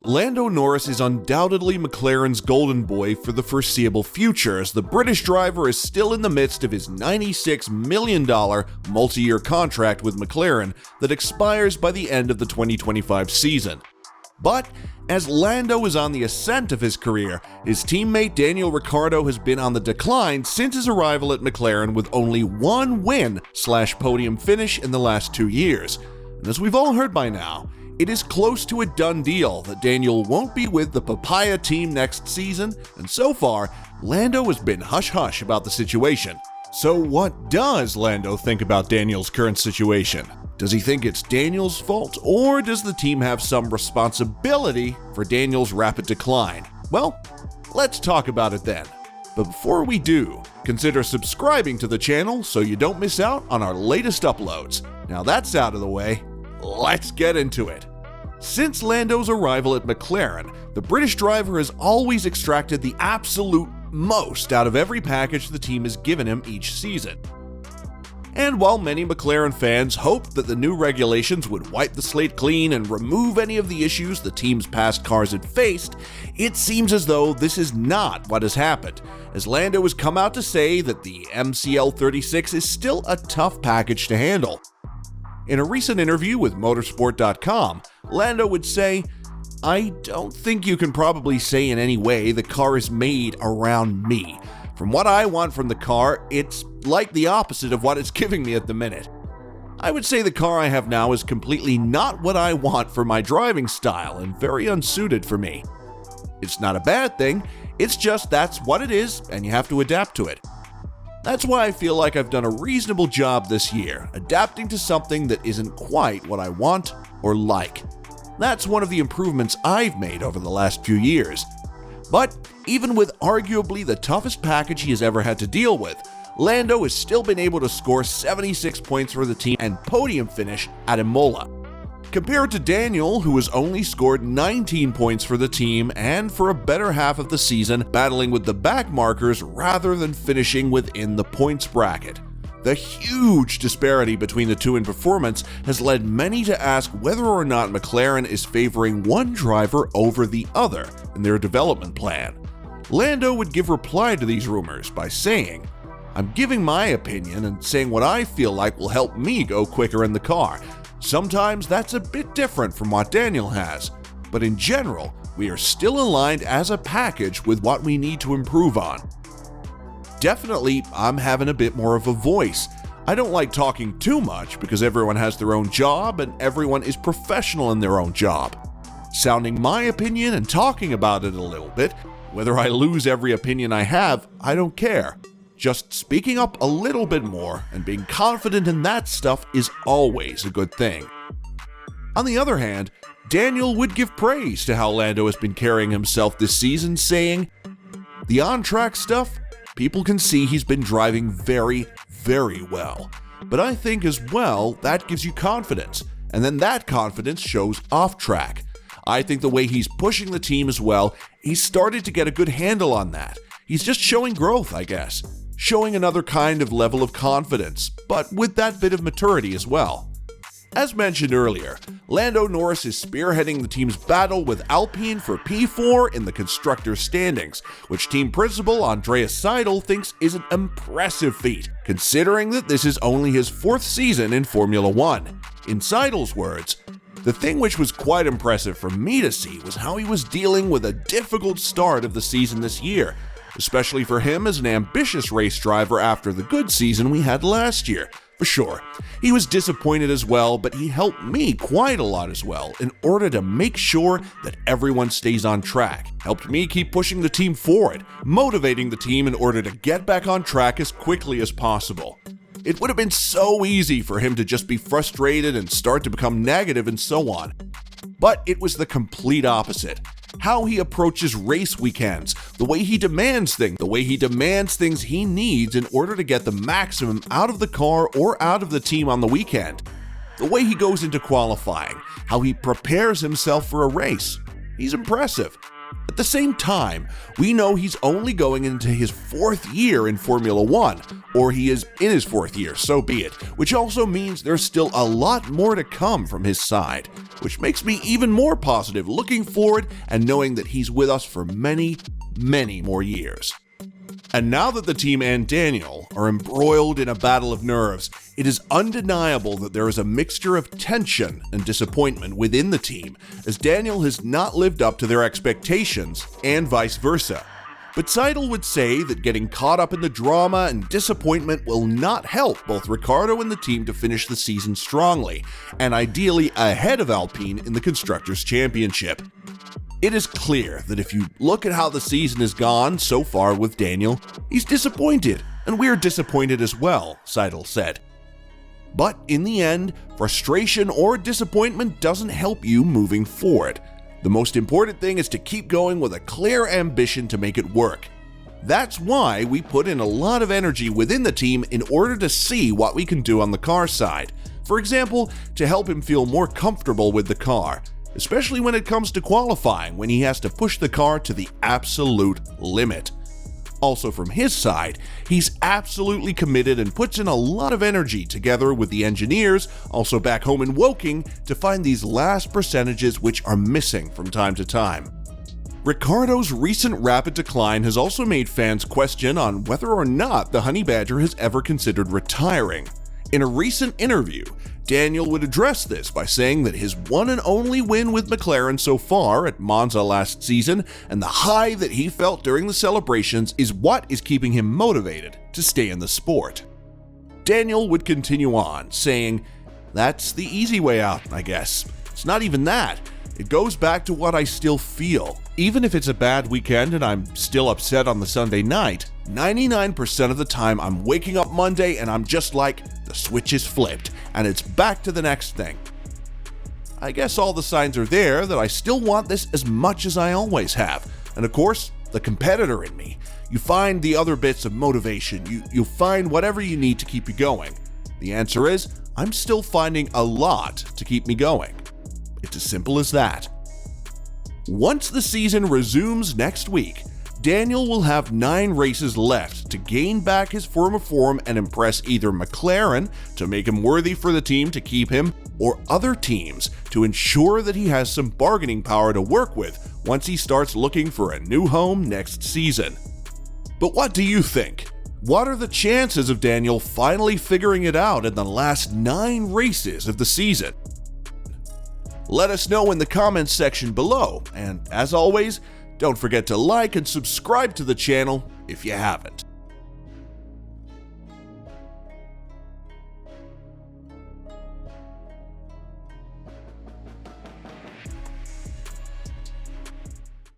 Lando Norris is undoubtedly McLaren's golden boy for the foreseeable future, as the British driver is still in the midst of his $96 million multi-year contract with McLaren that expires by the end of the 2025 season. But as Lando is on the ascent of his career, his teammate Daniel Ricciardo has been on the decline since his arrival at McLaren, with only one win/podium finish in the last 2 years. And as we've all heard by now, it is close to a done deal that Daniel won't be with the Papaya team next season, and so far, Lando has been hush-hush about the situation. So what does Lando think about Daniel's current situation? Does he think it's Daniel's fault, or does the team have some responsibility for Daniel's rapid decline? Well, let's talk about it then. But before we do, consider subscribing to the channel so you don't miss out on our latest uploads. Now that's out of the way, let's get into it. Since Lando's arrival at McLaren, the British driver has always extracted the absolute most out of every package the team has given him each season. And while many McLaren fans hoped that the new regulations would wipe the slate clean and remove any of the issues the team's past cars had faced, it seems as though this is not what has happened, as Lando has come out to say that the MCL36 is still a tough package to handle. In a recent interview with motorsport.com, Lando would say, "I don't think you can probably say in any way the car is made around me. From what I want from the car, it's like the opposite of what it's giving me at the minute. I would say the car I have now is completely not what I want for my driving style and very unsuited for me. It's not a bad thing, it's just that's what it is and you have to adapt to it. That's why I feel like I've done a reasonable job this year, adapting to something that isn't quite what I want or like. That's one of the improvements I've made over the last few years." But even with arguably the toughest package he has ever had to deal with, Lando has still been able to score 76 points for the team and podium finish at Imola. Compared to Daniel, who has only scored 19 points for the team and for a better half of the season battling with the back markers rather than finishing within the points bracket. The huge disparity between the two in performance has led many to ask whether or not McLaren is favoring one driver over the other in their development plan. Lando would give reply to these rumors by saying, "I'm giving my opinion and saying what I feel like will help me go quicker in the car. Sometimes that's a bit different from what Daniel has, but in general, we are still aligned as a package with what we need to improve on. Definitely, I'm having a bit more of a voice. I don't like talking too much because everyone has their own job and everyone is professional in their own job. Sounding my opinion and talking about it a little bit, whether I lose every opinion I have, I don't care. Just speaking up a little bit more and being confident in that stuff is always a good thing." On the other hand, Daniel would give praise to how Lando has been carrying himself this season, saying, "The on-track stuff, people can see he's been driving very, very well. But I think as well, that gives you confidence, and then that confidence shows off-track. I think the way he's pushing the team as well, he's started to get a good handle on that. He's just showing growth, I guess. Showing another kind of level of confidence, but with that bit of maturity as well." As mentioned earlier, Lando Norris is spearheading the team's battle with Alpine for P4 in the constructors' standings, which team principal Andreas Seidl thinks is an impressive feat, considering that this is only his 4th season in Formula 1. In Seidl's words, "The thing which was quite impressive for me to see was how he was dealing with a difficult start of the season this year, especially for him as an ambitious race driver after the good season we had last year. For sure, he was disappointed as well, but he helped me quite a lot as well in order to make sure that everyone stays on track. Helped me keep pushing the team forward, motivating the team in order to get back on track as quickly as possible. It would have been so easy for him to just be frustrated and start to become negative and so on. But it was the complete opposite. How he approaches race weekends, the way he demands things he needs in order to get the maximum out of the car or out of the team on the weekend. The way he goes into qualifying, how he prepares himself for a race. He's impressive. At the same time, we know he's only going into his 4th year in Formula One, or he is in his 4th year, so be it, which also means there's still a lot more to come from his side, which makes me even more positive looking forward and knowing that he's with us for many, many more years. And now that the team and Daniel are embroiled in a battle of nerves, it is undeniable that there is a mixture of tension and disappointment within the team, as Daniel has not lived up to their expectations, and vice versa. But Seidl would say that getting caught up in the drama and disappointment will not help both Ricciardo and the team to finish the season strongly, and ideally ahead of Alpine in the Constructors' Championship. It is clear that if you look at how the season has gone so far with Daniel, he's disappointed, and we're disappointed as well, Seidl said. But in the end, frustration or disappointment doesn't help you moving forward. The most important thing is to keep going with a clear ambition to make it work. That's why we put in a lot of energy within the team in order to see what we can do on the car side. For example, to help him feel more comfortable with the car, especially when it comes to qualifying, when he has to push the car to the absolute limit. Also from his side, he's absolutely committed and puts in a lot of energy together with the engineers, also back home in Woking, to find these last percentages which are missing from time to time. Ricciardo's recent rapid decline has also made fans question on whether or not the Honey Badger has ever considered retiring. In a recent interview, Daniel would address this by saying that his one and only win with McLaren so far at Monza last season and the high that he felt during the celebrations is what is keeping him motivated to stay in the sport. Daniel would continue on, saying, "That's the easy way out, I guess. It's not even that. It goes back to what I still feel. Even if it's a bad weekend and I'm still upset on the Sunday night, 99% of the time I'm waking up Monday and I'm just like, the switch is flipped, and it's back to the next thing. I guess all the signs are there that I still want this as much as I always have. And of course, the competitor in me. You find the other bits of motivation. You find whatever you need to keep you going. The answer is, I'm still finding a lot to keep me going. It's as simple as that." Once the season resumes next week, Daniel will have 9 races left to gain back his former form and impress either McLaren to make him worthy for the team to keep him, or other teams to ensure that he has some bargaining power to work with once he starts looking for a new home next season. But what do you think? What are the chances of Daniel finally figuring it out in the last 9 races of the season? Let us know in the comments section below, and as always, don't forget to like and subscribe to the channel if you haven't.